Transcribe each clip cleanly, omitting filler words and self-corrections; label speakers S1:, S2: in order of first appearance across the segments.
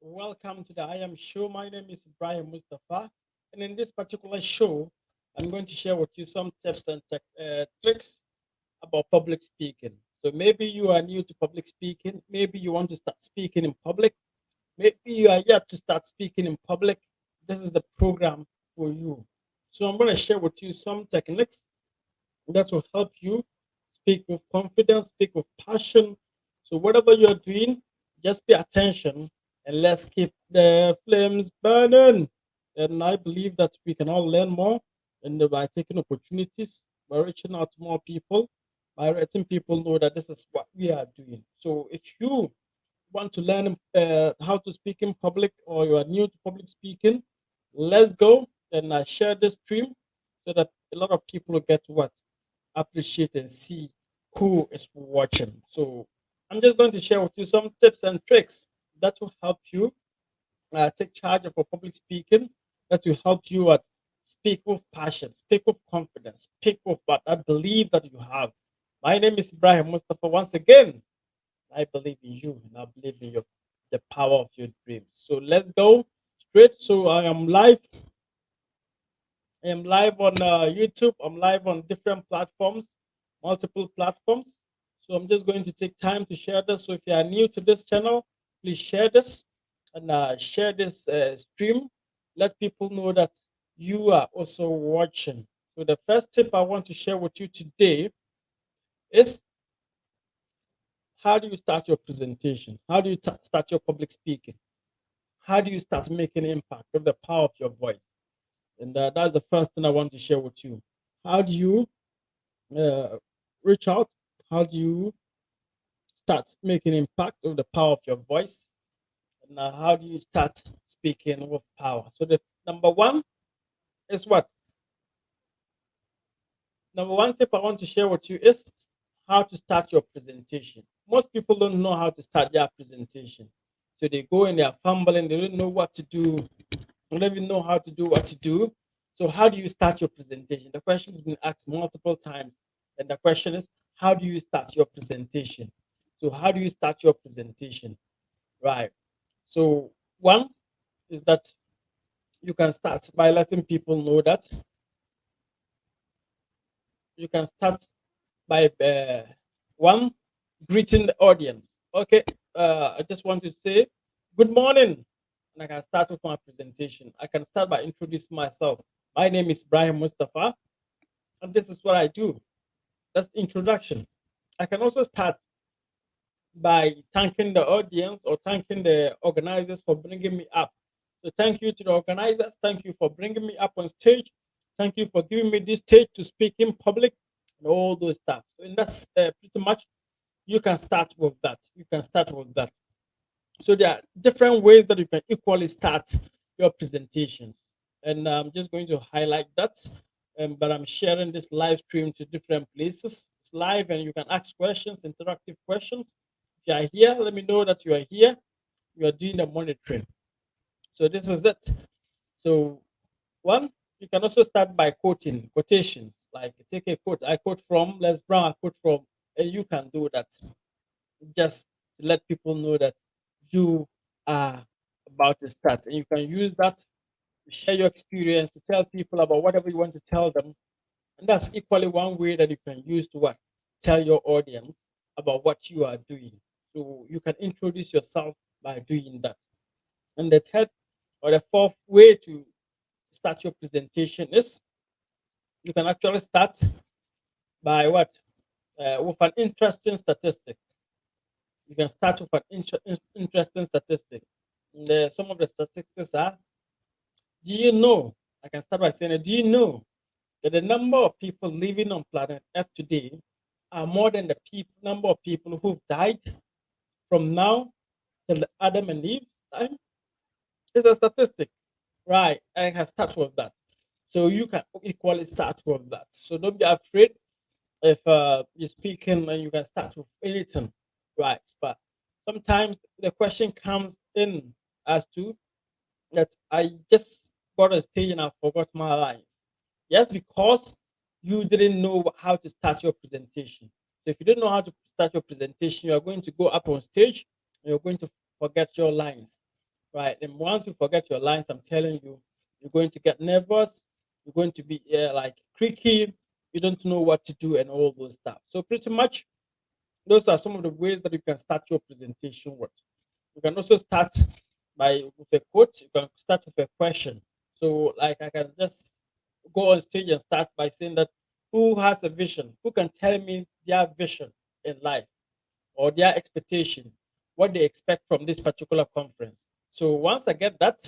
S1: Welcome to the I Am Show. My name is Ibrahim Mustafa, and in this particular show, I'm going to share with you some tips and tricks about public speaking. So maybe you are new to public speaking, maybe you want to start speaking in public, maybe you are yet to start speaking in public. This is the program for you. So I'm going to share with you some techniques that will help you speak with confidence, speak with passion. So whatever you're doing, just pay attention and let's keep the flames burning. And I believe that we can all learn more and by taking opportunities, by reaching out to more people, by letting people know that this is what we are doing. So if you want to learn how to speak in public or you are new to public speaking, let's go and share this stream so that a lot of people will get what appreciate and see who is watching. So I'm just going to share with you some tips and tricks that will help you take charge of your public speaking, that will help you speak with passion, speak with confidence, speak with what I believe that you have. My name is Ibrahim Mustafa. Once again, I believe in you and I believe in the power of your dreams. So let's go straight. So I am live on YouTube. I'm live on different platforms, multiple platforms. So I'm just going to take time to share this. So if you are new to this channel, please share this and share this stream. Let people know that you are also watching. So the first tip I want to share with you today is how do you start your presentation? How do you start your public speaking? How do you start making impact with the power of your voice? And that's the first thing I want to share with you. How do you uh, reach out? How do you start making impact with the power of your voice? And how do you start speaking with power? So the number one is what? Number one tip I want to share with you is how to start your presentation. Most people don't know how to start their presentation. So they go and they are fumbling, they don't know what to do, they don't even know how to do what to do. So how do you start your presentation? The question has been asked multiple times. And the question is, how do you start your presentation? So how do you start your presentation? Right. So one is that you can start by letting people know that you can start by one greeting the audience. Okay, I just want to say good morning, and I can start with my presentation. I can start by introducing myself. My name is Brian Mustafa, and this is what I do. That's introduction. I can also start by thanking the audience or thanking the organizers for bringing me up. So thank you to the organizers. Thank you for bringing me up on stage. Thank you for giving me this stage to speak in public and all those stuff. So and that's pretty much you can start with that. You can start with that. So there are different ways that you can equally start your presentations. And I'm just going to highlight that. But I'm sharing this live stream to different places. It's live and you can ask questions, interactive questions. If you are here, let me know that you are here. You are doing the monitoring. So this is it. So one, you can also start by quoting quotations. Like take a quote. I quote from Les Brown. I quote from, and you can do that just to let people know that you are about to start, and you can use that to share your experience to tell people about whatever you want to tell them. And that's equally one way that you can use to what tell your audience about what you are doing. So you can introduce yourself by doing that. And the third or the fourth way to start your presentation is you can actually start by what? With an interesting statistic. You can start with an interesting statistic. Some of the statistics are, do you know? I can start by saying, do you know that the number of people living on planet F today are more than the number of people who've died from now till the Adam and Eve time? It's a statistic, right? And I can start with that. So you can equally start with that. So don't be afraid if you're speaking and you can start with anything, right? But sometimes the question comes in as to that I just got on stage and I forgot my lines. Yes, because you didn't know how to start your presentation. So if you don't know how to start your presentation, you are going to go up on stage and you're going to forget your lines. right? And once you forget your lines, I'm telling you, you're going to get nervous. You're going to be like creaky. You don't know what to do and all those stuff. So pretty much, those are some of the ways that you can start your presentation with. You can also start by with a quote. You can start with a question. So, like, I can just go on stage and start by saying that who has a vision? Who can tell me their vision in life or their expectation, what they expect from this particular conference? So once I get that,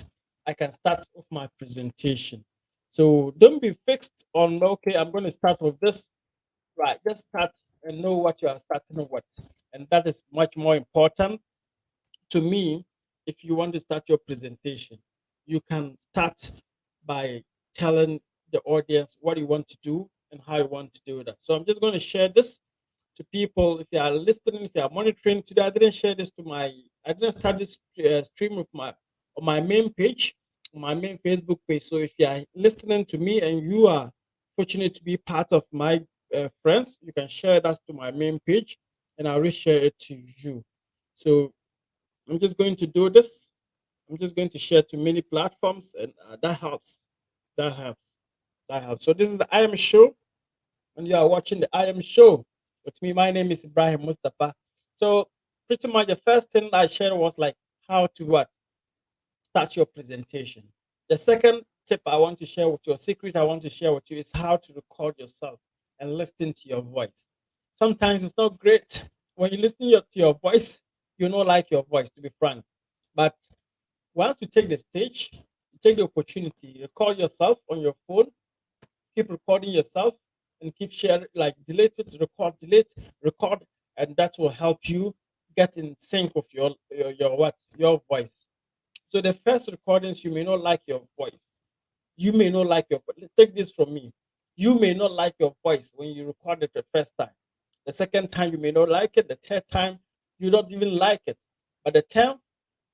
S1: I can start with my presentation. So don't be fixed on okay, I'm going to start with this. Right, just start and know what you are starting with. And that is much more important to me. If you want to start your presentation, you can start by telling the audience what you want to do and how you want to do that. So I'm just going to share this to people. If you are listening, if you are monitoring today, I didn't start this stream with my on my main page, on my main Facebook page. So if you are listening to me and you are fortunate to be part of my friends, you can share that to my main page, and I'll reshare it to you. So I'm just going to do this. I'm just going to share to many platforms, and that helps. That helps. That helps. So this is the I Am Show, and you are watching the I Am Show with me. My name is Ibrahim Mustafa. So pretty much the first thing I shared was like how to what start your presentation. The second tip I want to share with you, a secret I want to share with you, is how to record yourself and listen to your voice. Sometimes it's not great when you listen to your voice. You don't like your voice, to be frank. But once you take the stage, you take the opportunity, record yourself on your phone, keep recording yourself, and keep sharing, like delete it, record, and that will help you get in sync with your what your voice. So the first recordings, you may not like your voice. You may not like your voice. Take this from me. You may not like your voice when you record it the first time. The second time you may not like it. The third time you don't even like it. But the 10th,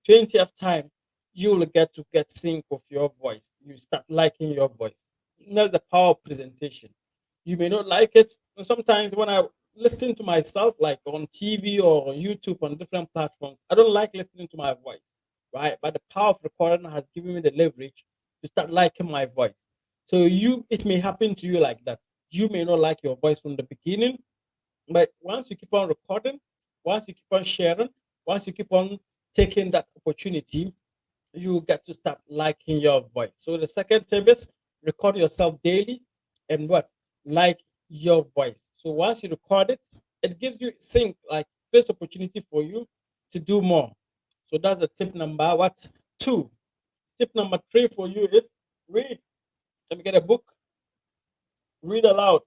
S1: 20th time, you will get sync with your voice. You start liking your voice. That's the power of presentation. You may not like it. And sometimes when I listen to myself, like on TV or on YouTube on different platforms, I don't like listening to my voice, right? But the power of recording has given me the leverage to start liking my voice. So it may happen to you like that. You may not like your voice from the beginning, but once you keep on recording, once you keep on sharing, once you keep on taking that opportunity, you get to start liking your voice. So the second tip is record yourself daily and what like your voice. So once you record it, it gives you sync like this opportunity for you to do more. So that's the tip number what two. Tip number three for you is read. Let me get a book. Read aloud.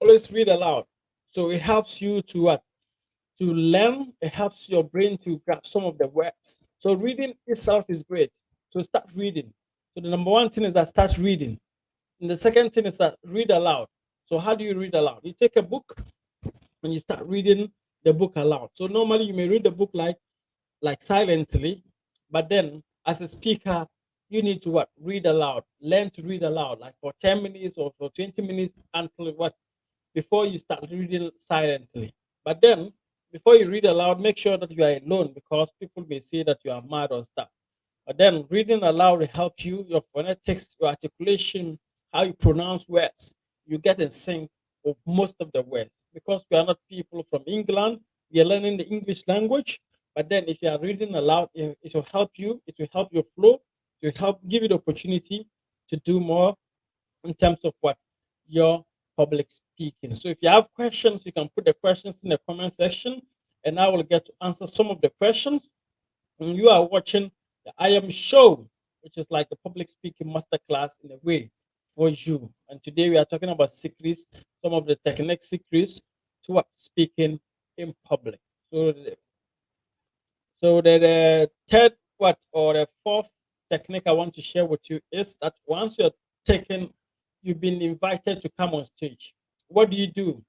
S1: Always read aloud. So it helps you to what to learn. It helps your brain to grab some of the words. So reading itself is great. So start reading. So the number one thing is that start reading. And the second thing is that read aloud. So how do you read aloud? You take a book and you start reading the book aloud. So normally you may read the book like silently, but then as a speaker, you need to what read aloud, learn to read aloud, like for 10 minutes or for 20 minutes until what before you start reading silently. But then before you read aloud, make sure that you are alone because people may say that you are mad or stuff. But then reading aloud will help you, your phonetics, your articulation, how you pronounce words. You get in sync with most of the words because we are not people from England. We are learning the English language. But then if you are reading aloud, it will help you. It will help your flow. It will help give you the opportunity to do more in terms of what your public speaking. So if you have questions, you can put the questions in the comment section, and I will get to answer some of the questions. And you are watching the I Am Show, which is like a public speaking masterclass in a way for you. And today we are talking about secrets, some of the technique secrets to what speaking in public. So, the third what or the fourth technique I want to share with you is that once you're taken, you've been invited to come on stage. What do you do?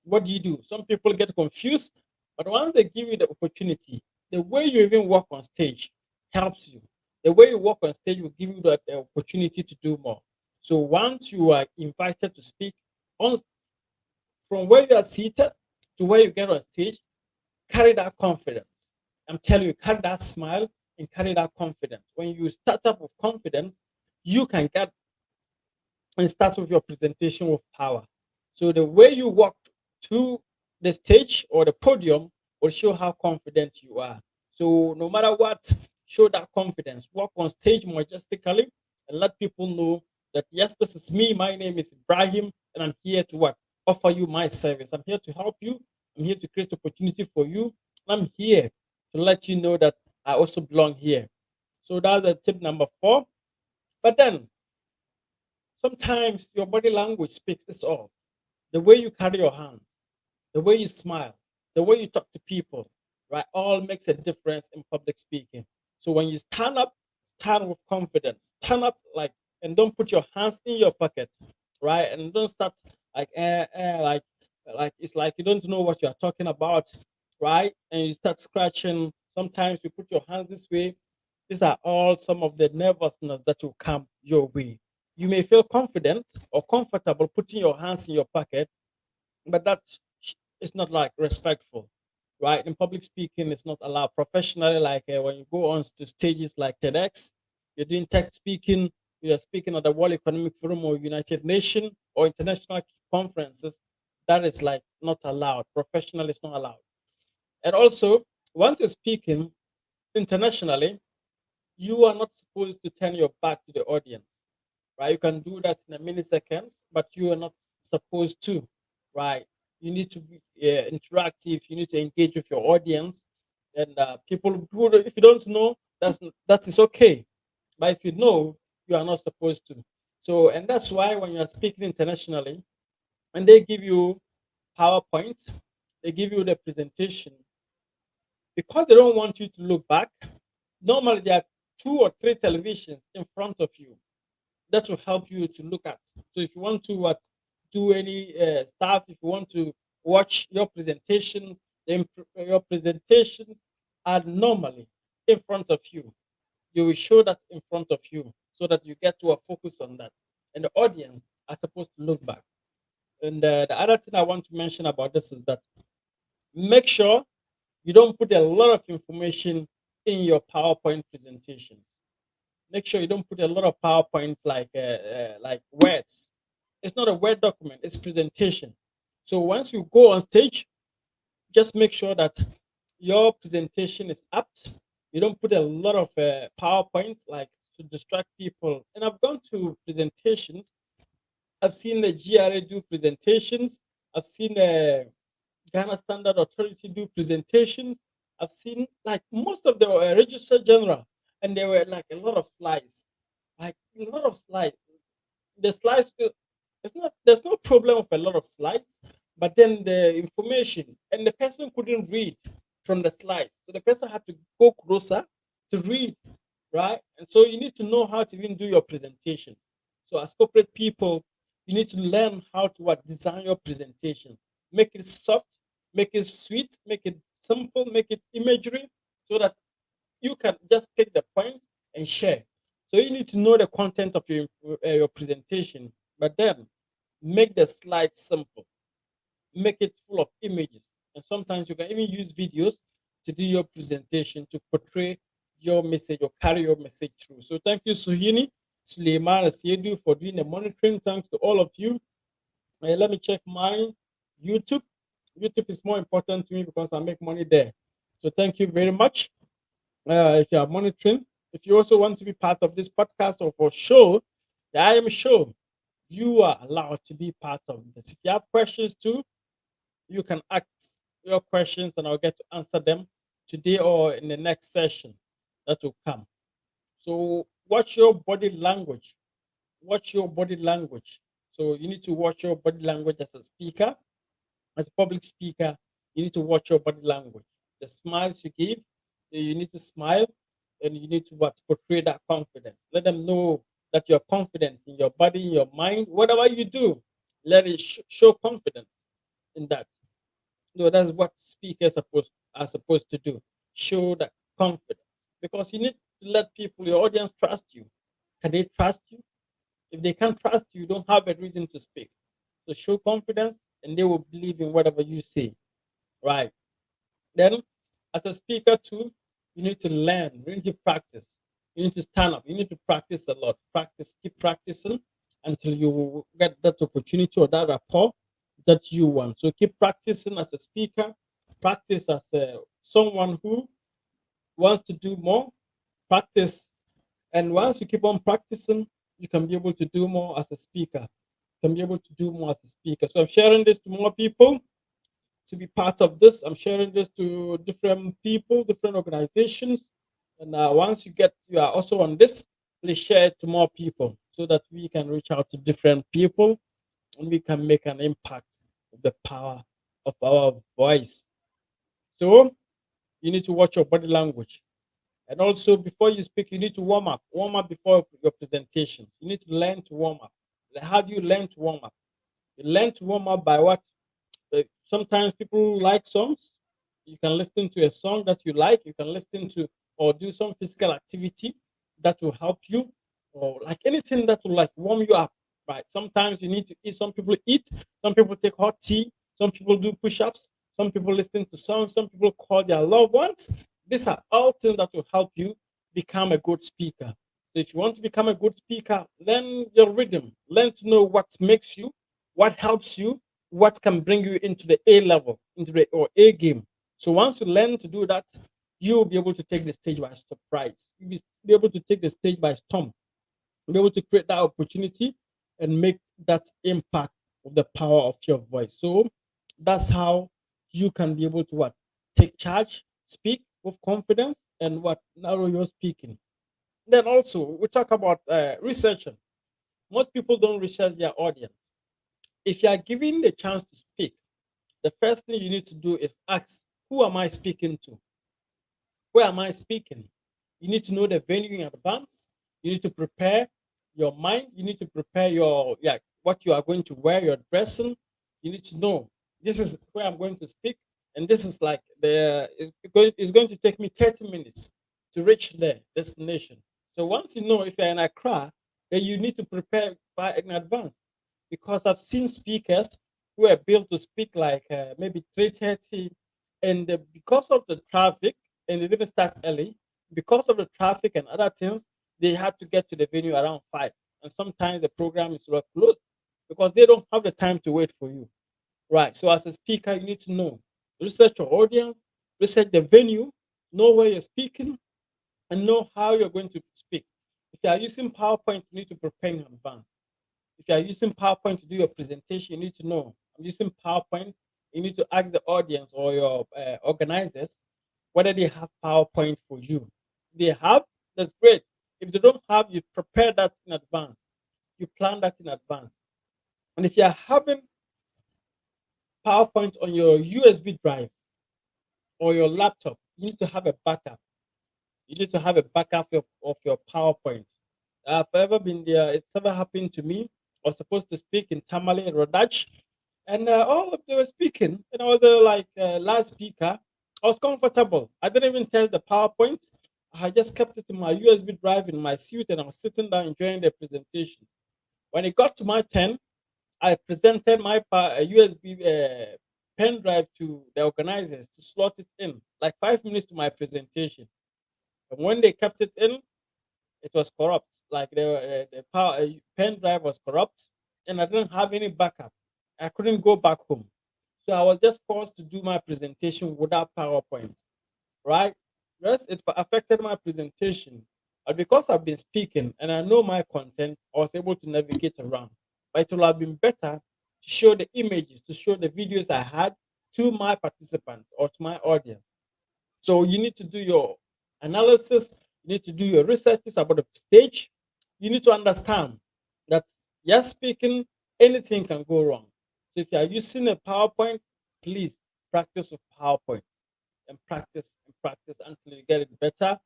S1: What do you do? Some people get confused, but once they give you the opportunity, the way you even walk on stage helps you. The way you walk on stage will give you the opportunity to do more. So once you are invited to speak, on from where you are seated to where you get on stage, carry that confidence. I'm telling you, carry that smile, and carry that confidence. When you start up with confidence, you can get and start with your presentation with power. So the way you walk to the stage or the podium will show how confident you are. So no matter what, show that confidence. Walk on stage majestically and let people know that yes, this is me. My name is Ibrahim, and I'm here to what? Offer you my service. I'm here to help you. I'm here to create opportunity for you. I'm here to let you know that I also belong here. So that's a tip number 4. But then sometimes your body language speaks it all. The way you carry your hands, the way you smile, the way you talk to people, right? All makes a difference in public speaking. So when you stand up, stand with confidence. Stand up and don't put your hands in your pocket, right? And don't start like like it's like you don't know what you are talking about, right? And you start scratching. Sometimes you put your hands this way. These are all some of the nervousness that will come your way. You may feel confident or comfortable putting your hands in your pocket, but that's it's not like respectful, right? In public speaking, it's not allowed professionally. Like when you go on to stages like TEDx, you're doing tech speaking, you're speaking at the World Economic Forum or United Nations or international conferences. That is like not allowed. Professionally, it's not allowed. And also, once you're speaking internationally, you are not supposed to turn your back to the audience, right? You can do that in a millisecond, but you are not supposed to, right? You need to be interactive. You need to engage with your audience, and people who, if you don't know, that is okay, but if you know, you are not supposed to. So, and that's why when you are speaking internationally, and they give you PowerPoint, they give you the presentation because they don't want you to look back. Normally, there are 2 or 3 televisions in front of you that will help you to look at. So if you want to do any stuff, if you want to watch your presentations, then your presentations are normally in front of you. You will show that in front of you so that you get to a focus on that. And the audience are supposed to look back. And the other thing I want to mention about this is that make sure you don't put a lot of information in your PowerPoint presentation. Make sure you don't put a lot of PowerPoint like words. It's not a word document, it's presentation. So once you go on stage, just make sure that your presentation is apt. You don't put a lot of PowerPoint like to distract people. And I've gone to presentations. I've seen the GRA do presentations. I've seen the Ghana Standard Authority do presentations. I've seen like most of the Register General, and there were like a lot of slides, like a lot of slides. The slides, it's not there's no problem with a lot of slides, but then the information and the person couldn't read from the slides, so the person had to go closer to read, right? And so you need to know how to even do your presentation. So as corporate people, you need to learn how to design your presentation, make it soft, make it sweet, make it simple, make it imagery, so that you can just pick the point and share. So you need to know the content of your presentation, but then make the slides simple, make it full of images, and sometimes you can even use videos to do your presentation to portray your message or carry your message through. So thank you, Suhini, Suleiman, and Siedu for doing the monitoring. Thanks to all of you. Let me check my YouTube. YouTube is more important to me because I make money there. So thank you very much. If you are monitoring, if you also want to be part of this podcast or for show, I am sure you are allowed to be part of this. If you have questions too, you can ask your questions and I'll get to answer them today or in the next session that will come. So watch your body language. Watch your body language. So you need to watch your body language as a speaker, as a public speaker. You need to watch your body language. The smiles you give, you need to smile, and you need to portray that confidence. Let them know that you're confident in your body, in your mind, whatever you do. Let it show confidence in that. No, that's what speakers are supposed to do. Show that confidence because you need to let people, your audience, trust you. Can they trust you? If they can't trust you, you don't have a reason to speak. So show confidence, and they will believe in whatever you say. Right. Then, as a speaker too, You need to learn. You need to practice. You need to stand up. You need to practice a lot. Practice, keep practicing until you get that opportunity or that rapport that you want. So keep practicing as a speaker. Practice as someone who wants to do more. Practice, and once you keep on practicing, you can be able to do more as a speaker. You can be able to do more as a speaker. So I'm sharing this to more people to be part of this. I'm sharing this to different people, different organizations. And once you are also on this, please share it to more people so that we can reach out to different people and we can make an impact of the power of our voice. So you need to watch your body language. And also, before you speak, you need to warm up. Warm up before your presentations. You need to learn to warm up. How do you learn to warm up? You learn to warm up by what? Sometimes people like songs. You can listen to a song that you like. You can listen to or do some physical activity that will help you, or like anything that will like warm you up. Right. Sometimes you need to eat. Some people eat. Some people take hot tea. Some people do push-ups. Some people listen to songs. Some people call their loved ones. These are all things that will help you become a good speaker. So if you want to become a good speaker, learn your rhythm. Learn to know what makes you, what helps you, what can bring you into the A level, into the or A game. So once you learn to do that, you'll be able to take the stage by surprise. You'll be able to take the stage by storm. You'll be able to create that opportunity and make that impact of the power of your voice. So that's how you can be able to what? Take charge, speak with confidence, and what narrow your speaking. Then also we talk about researching. Most people don't research their audience. If you are given the chance to speak, the first thing you need to do is ask, who am I speaking to? Where am I speaking? You need to know the venue in advance. You need to prepare your mind. You need to prepare your what you are going to wear, your dressing. You need to know this is where I'm going to speak, and this is like it's going to take me 30 minutes to reach the destination. So once you know if you're in Accra, then you need to prepare far in advance, because I've seen speakers who are built to speak like maybe 3:30, and because of the traffic, and they didn't start early because of the traffic and other things. They had to get to the venue around 5, and sometimes the program is well closed because they don't have the time to wait for you. Right. So as a speaker, you need to know, research your audience, research the venue, know where you're speaking, and know how you're going to speak. If you are using PowerPoint, you need to prepare in advance. If you are using PowerPoint to do your presentation, you need to know, I'm using PowerPoint. You need to ask the audience or your organizers whether they have PowerPoint for you. If they have, that's great. If they don't have, you prepare that in advance. You plan that in advance. And if you are having PowerPoint on your USB drive or your laptop, you need to have a backup. You need to have a backup of your PowerPoint. I've ever been there. It's ever happened to me. I was supposed to speak in Tamale and Rodach, and all of they were speaking, and I was like last speaker. I was comfortable. I didn't even test the PowerPoint. I just kept it in my USB drive in my suit, and I was sitting down enjoying the presentation. When it got to my turn, I presented my USB pen drive to the organizers to slot it in, like 5 minutes to my presentation. And when they kept it in, it was corrupt. Like the power pen drive was corrupt, and I didn't have any backup. I couldn't go back home, so I was just forced to do my presentation without PowerPoint. Right? Yes, it affected my presentation, but because I've been speaking and I know my content, I was able to navigate around. But it would have been better to show the images, to show the videos I had to my participants or to my audience. So you need to do your analysis, you need to do your researches about the stage. You need to understand that, yes, speaking, anything can go wrong. So if you are using a PowerPoint, please practice with PowerPoint and practice until you get it better.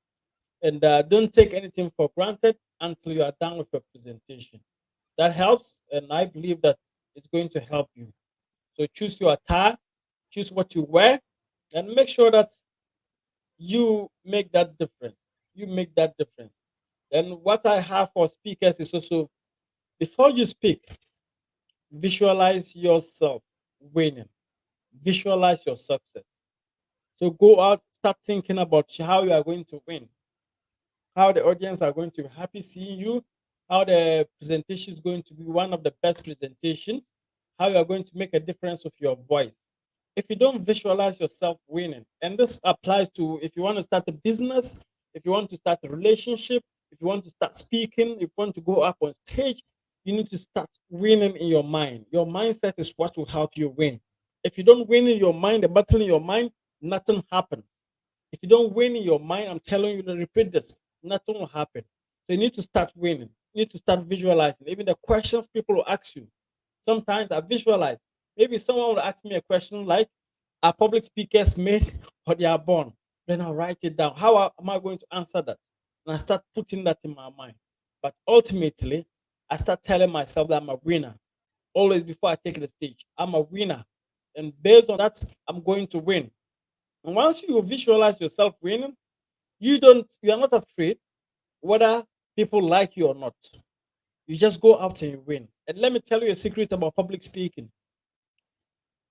S1: And don't take anything for granted until you are done with your presentation. That helps, and I believe that it's going to help you. So choose your attire, choose what you wear, and make sure that you make that difference. You make that difference. Then what I have for speakers is also, before you speak, visualize yourself winning. Visualize your success. So go out, start thinking about how you are going to win, how the audience are going to be happy seeing you, how the presentation is going to be one of the best presentations, how you are going to make a difference with your voice. If you don't visualize yourself winning, and this applies to if you want to start a business, if you want to start a relationship, if you want to start speaking, if you want to go up on stage, you need to start winning in your mind. Your mindset is what will help you win. If you don't win in your mind, the battle in your mind, nothing happens. If you don't win in your mind, I'm telling you to repeat this, nothing will happen. So you need to start winning. You need to start visualizing. Even the questions people will ask you. Sometimes I visualize. Maybe someone will ask me a question like, are public speakers made or they are born? Then I'll write it down. Am I going to answer that? And I start putting that in my mind. But ultimately, I start telling myself that I'm a winner. Always before I take the stage, I'm a winner. And based on that, I'm going to win. And once you visualize yourself winning, you are not afraid whether people like you or not. You just go out and you win. And let me tell you a secret about public speaking.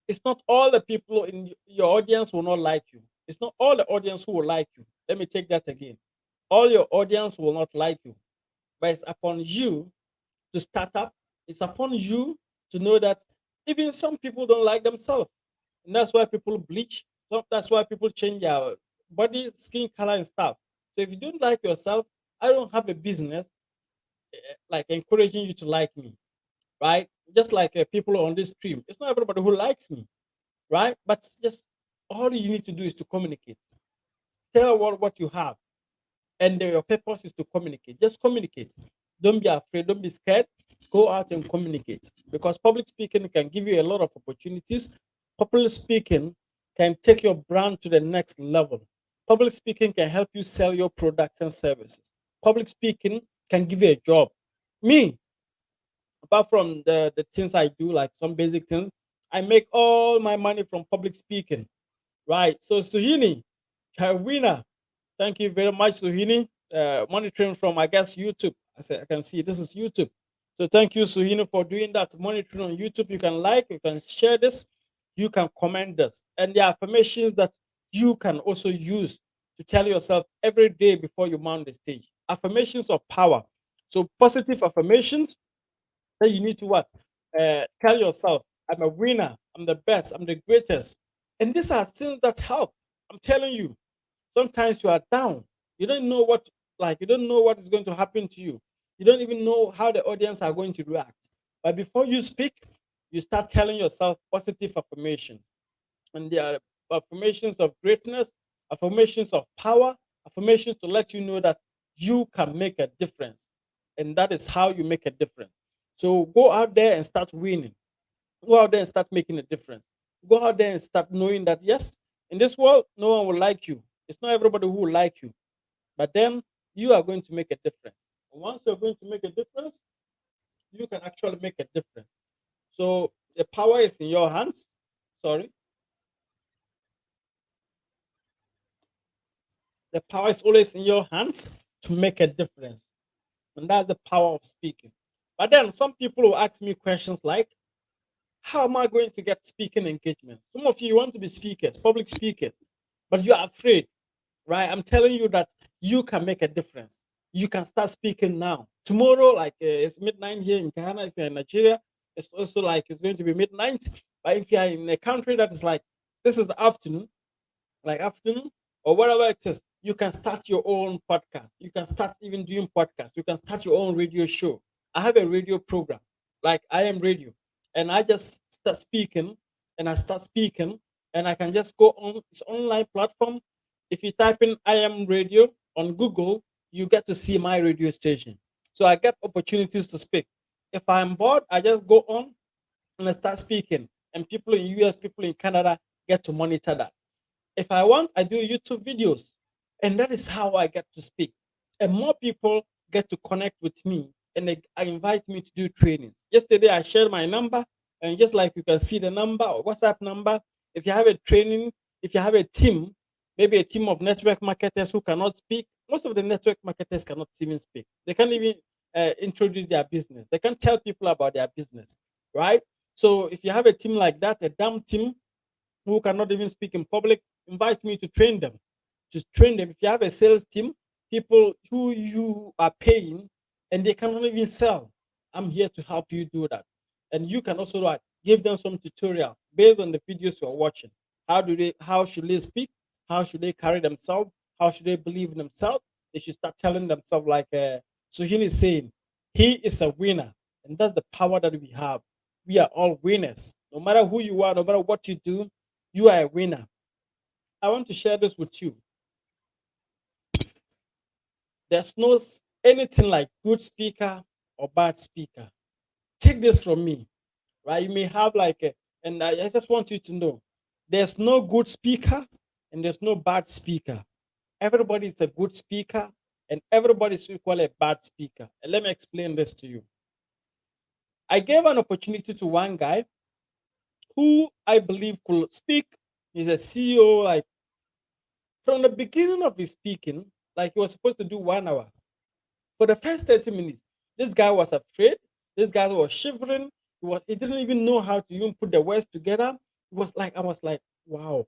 S1: It's not all the people in your audience will not like you. It's not all the audience who will like you. Let me take that again. All your audience will not like you, but it's upon you to start up. It's upon you to know that even some people don't like themselves, and that's why people bleach. That's why people change their body, skin color, and stuff. So if you don't like yourself, I don't have a business like encouraging you to like me, right? Just like people on this stream, it's not everybody who likes me, right? But just all you need to do is to communicate. Tell what you have, and your purpose is to communicate. Just communicate. Don't be afraid. Don't be scared. Go out and communicate, because public speaking can give you a lot of opportunities. Public speaking can take your brand to the next level. Public speaking can help you sell your products and services. Public speaking can give you a job. Me, apart from the things I do, like some basic things, I make all my money from public speaking. Right. So Suhini, a winner. Thank you very much, Suhini. Monitoring from, I guess, YouTube. I can see this is YouTube. So thank you, Suhini, for doing that. Monitoring on YouTube. You can like, you can share this, you can comment this. And the affirmations that you can also use to tell yourself every day before you mount the stage. Affirmations of power. So positive affirmations that you need to what? Tell yourself, I'm a winner, I'm the best, I'm the greatest. And these are things that help. I'm telling you, sometimes you are down. You don't know what, you don't know what is going to happen to you. You don't even know how the audience are going to react. But before you speak, you start telling yourself positive affirmation. And there are affirmations of greatness, affirmations of power, affirmations to let you know that you can make a difference. And that is how you make a difference. So go out there and start winning. Go out there and start making a difference. Go out there and start knowing that, yes, in this world, no one will like you. It's not everybody who will like you. But then you are going to make a difference. And once you're going to make a difference, you can actually make a difference. So the power is in your hands. Sorry. The power is always in your hands to make a difference. And that's the power of speaking. But then some people will ask me questions like, how am I going to get speaking engagements? Some of you want to be speakers, public speakers, but you're afraid, right? I'm telling you that you can make a difference. You can start speaking now. Tomorrow, it's midnight here in Ghana. If you're in Nigeria, it's also like it's going to be midnight. But if you're in a country that is like this is the afternoon, like afternoon or whatever it is, you can start your own podcast. You can start even doing podcasts. You can start your own radio show. I have a radio program, like I am radio, and I just start speaking, and I start speaking, and I can just go on this online platform. If you type in I am radio on Google, you get to see my radio station. So I get opportunities to speak. If I'm bored, I just go on and I start speaking, and people in US, people in Canada get to monitor that. If I want, I do YouTube videos. And that is how I get to speak. And more people get to connect with me, and they invite me to do trainings. Yesterday, I shared my number, and just like you can see the number or WhatsApp number, if you have a training, if you have a team, maybe a team of network marketers who cannot speak, most of the network marketers cannot even speak. They can't even introduce their business. They can't tell people about their business, right? So if you have a team like that, a damn team who cannot even speak in public, invite me to train them. to train them. If you have a sales team, people who you are paying and they cannot even sell, I'm here to help you do that. And you can also give them some tutorials based on the videos you're watching. How should they speak? How should they carry themselves? How should they believe in themselves? They should start telling themselves like Suhin is saying, he is a winner. And that's the power that we have. We are all winners. No matter who you are, no matter what you do, you are a winner. I want to share this with you. There's no anything like good speaker or bad speaker. Take this from me, right? You may have like a, and I just want you to know there's no good speaker and there's no bad speaker. Everybody is a good speaker and everybody is equally a bad speaker. And let me explain this to you. I gave an opportunity to one guy who I believe could speak. He's a CEO. Like from the beginning of his speaking, like he was supposed to do 1 hour. For the first 30 minutes, this guy was afraid. This guy was shivering. He didn't even know how to even put the words together. It was like I was like, wow.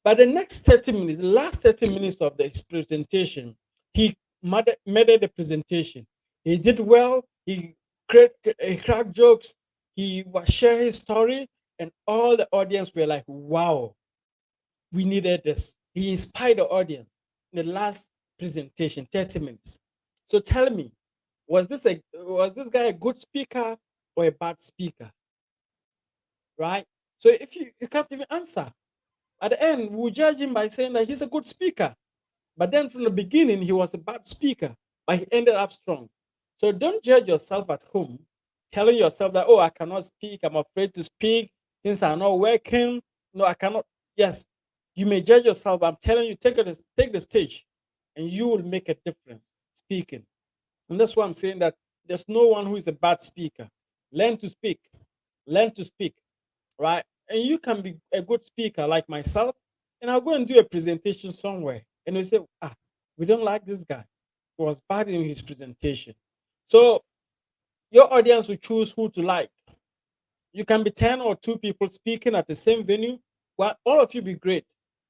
S1: By the next 30 minutes, the last 30 minutes of the presentation, he made the presentation. He did well. He cracked jokes. He was sharing his story, and all the audience were like, wow, we needed this. He inspired the audience in the last presentation, 30 minutes. So tell me, was this guy a good speaker or a bad speaker? Right? So if you can't even answer, at the end, we'll judge him by saying that he's a good speaker. But then from the beginning, he was a bad speaker, but he ended up strong. So don't judge yourself at home, telling yourself that, oh, I cannot speak, I'm afraid to speak, things are not working. No, I cannot. Yes, you may judge yourself. But I'm telling you, take the stage and you will make a difference speaking. And that's why I'm saying that there's no one who is a bad speaker. Learn to speak. Learn to speak, right? And you can be a good speaker like myself, and I'll go and do a presentation somewhere, and they say, ah, we don't like this guy. He was bad in his presentation. So your audience will choose who to like. You can be 10 or 2 people speaking at the same venue, well, all of you be great.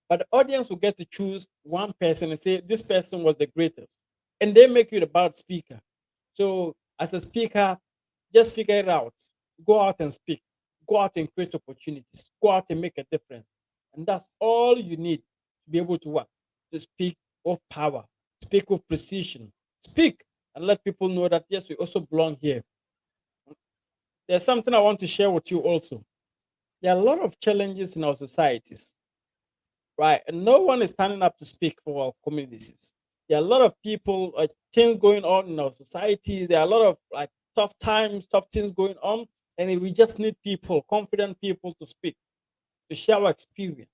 S1: But the audience will get to choose one person and say, this person was the greatest. And they make you the bad speaker. So as a speaker, just figure it out. Go out and speak. Go out and create opportunities. Go out and make a difference. And that's all you need to be able to what? To speak of power, speak of precision, speak and let people know that yes, we also belong here. There's something I want to share with you also. There are a lot of challenges in our societies, right? And no one is standing up to speak for our communities. There are a lot of people, things going on in our societies. There are a lot of like tough times, tough things going on, and we just need people, confident people, to speak, to share our experience.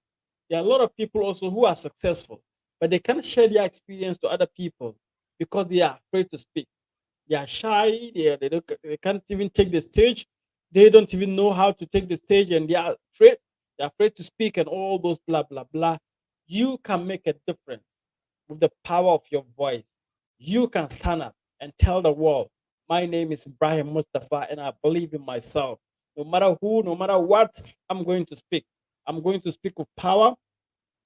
S1: There are a lot of people also who are successful, but they can't share their experience to other people because they are afraid to speak. They are shy. They can't even take the stage. They don't even know how to take the stage, and they are afraid. They're afraid to speak and all those blah blah blah. You can make a difference with the power of your voice. You can stand up and tell the world, "My name is Ibrahim Mustafa, and I believe in myself. No matter who, no matter what, I'm going to speak. I'm going to speak with power.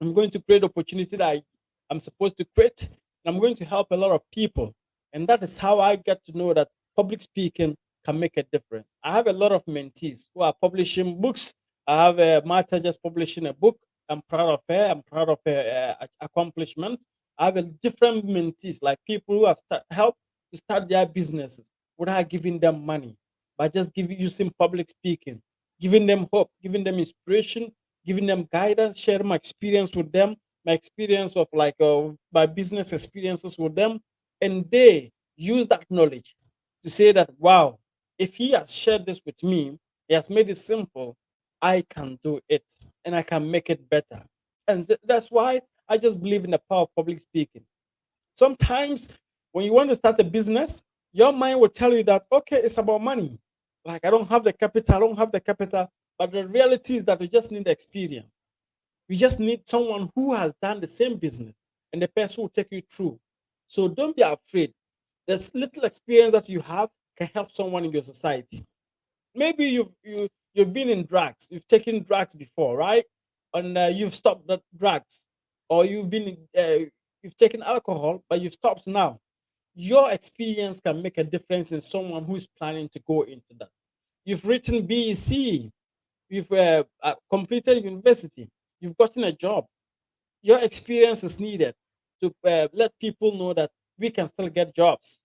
S1: I'm going to create opportunity that I'm supposed to create. And I'm going to help a lot of people. And that is how I get to know that public speaking can make a difference. I have a lot of mentees who are publishing books. I have Martha just publishing a book. I'm proud of her. I'm proud of her accomplishments. I have a different mentees, like people who have helped to start their businesses without giving them money, by just using public speaking, giving them hope, giving them inspiration, giving them guidance, sharing my experience with them, my experience of like my business experiences with them, and they use that knowledge to say that wow, if he has shared this with me, he has made it simple, I can do it and I can make it better. And that's why I just believe in the power of public speaking. Sometimes when you want to start a business, your mind will tell you that okay, it's about money. Like I don't have the capital, I don't have the capital. But the reality is that you just need experience. You just need someone who has done the same business, and the person will take you through. So don't be afraid. There's little experience that you have can help someone in your society. Maybe you've been in drugs, you've taken drugs before, right? And you've stopped the drugs. or you've taken alcohol, but you've stopped now. Your experience can make a difference in someone who's planning to go into that. You've written BEC, you've completed university, you've gotten a job. Your experience is needed to let people know that we can still get jobs,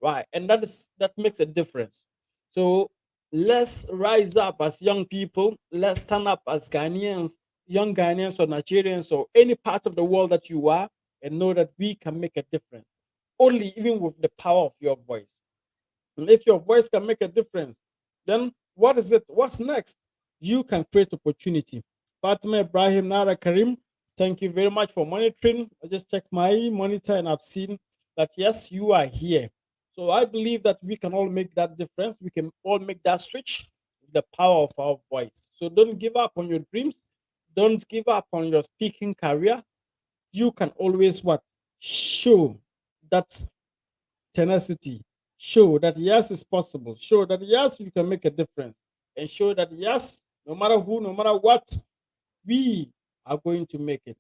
S1: right? And that makes a difference. So let's rise up as young people. Let's stand up as Ghanaians, young Ghanaians or Nigerians or any part of the world that you are, and know that we can make a difference. Only even with the power of your voice. And if your voice can make a difference, then what is it? What's next? You can create opportunity. Fatima Ibrahim Nara Karim, thank you very much for monitoring. I just checked my monitor and I've seen that yes, you are here. So I believe that we can all make that difference. We can all make that switch with the power of our voice. So don't give up on your dreams. Don't give up on your speaking career. You can always what? Show that tenacity, show that yes, it's possible, show that yes, you can make a difference, and show that yes, no matter who, no matter what, we are going to make it.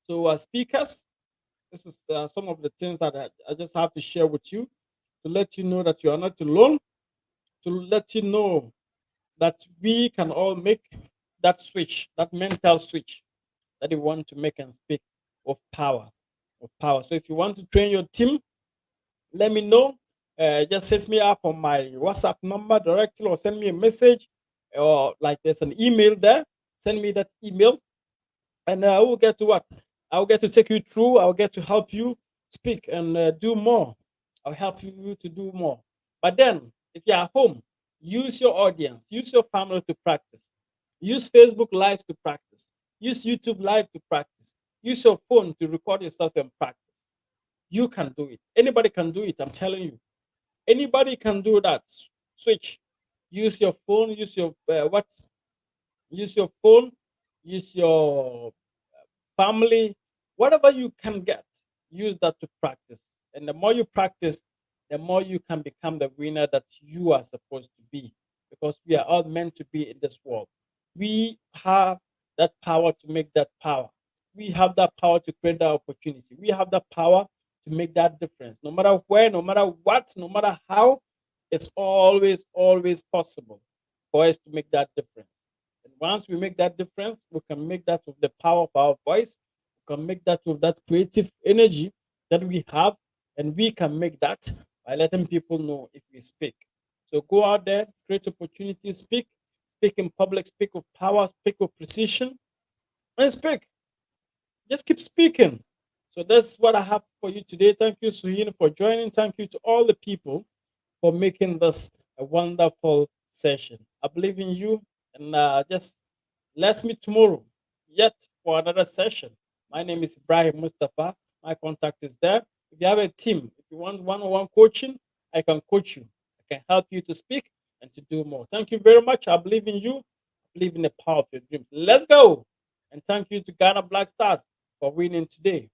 S1: So, as speakers, this is some of the things that I just have to share with you to let you know that you are not alone, to let you know that we can all make that switch, that mental switch that you want to make and speak of power. Of power. So, if you want to train your team, let me know. Just hit me up on my WhatsApp number directly or send me a message or like there's an email there. Send me that email and I will get to what? I'll get to take you through. I'll get to help you speak and do more. I'll help you to do more. But then, if you're at home, use your audience, use your family to practice. Use Facebook Live to practice. Use YouTube Live to practice. Use your phone to record yourself and practice. You can do it. Anybody can do it. I'm telling you. Anybody can do that. Switch. Use your phone. Use your what? Use your phone. Use your family. Whatever you can get, use that to practice. And the more you practice, the more you can become the winner that you are supposed to be. Because we are all meant to be in this world. We have that power to make that power. We have that power to create that opportunity. We have that power to make that difference. No matter where, no matter what, no matter how, it's always, always possible for us to make that difference. And once we make that difference, we can make that with the power of our voice. We can make that with that creative energy that we have, and we can make that by letting people know if we speak. So go out there, create opportunities, speak in public, speak with power, speak with precision, and speak. Just keep speaking. So that's what I have for you today. Thank you, Suhin, for joining. Thank you to all the people for making this a wonderful session. I believe in you, and just let's meet tomorrow yet for another session. My name is Ibrahim Mustafa. My contact is there. If you have a team, if you want one-on-one coaching, I can coach you. I can help you to speak and to do more. Thank you very much. I believe in you. I believe in the power of your dreams. Let's go. And thank you to Ghana Black Stars for winning today.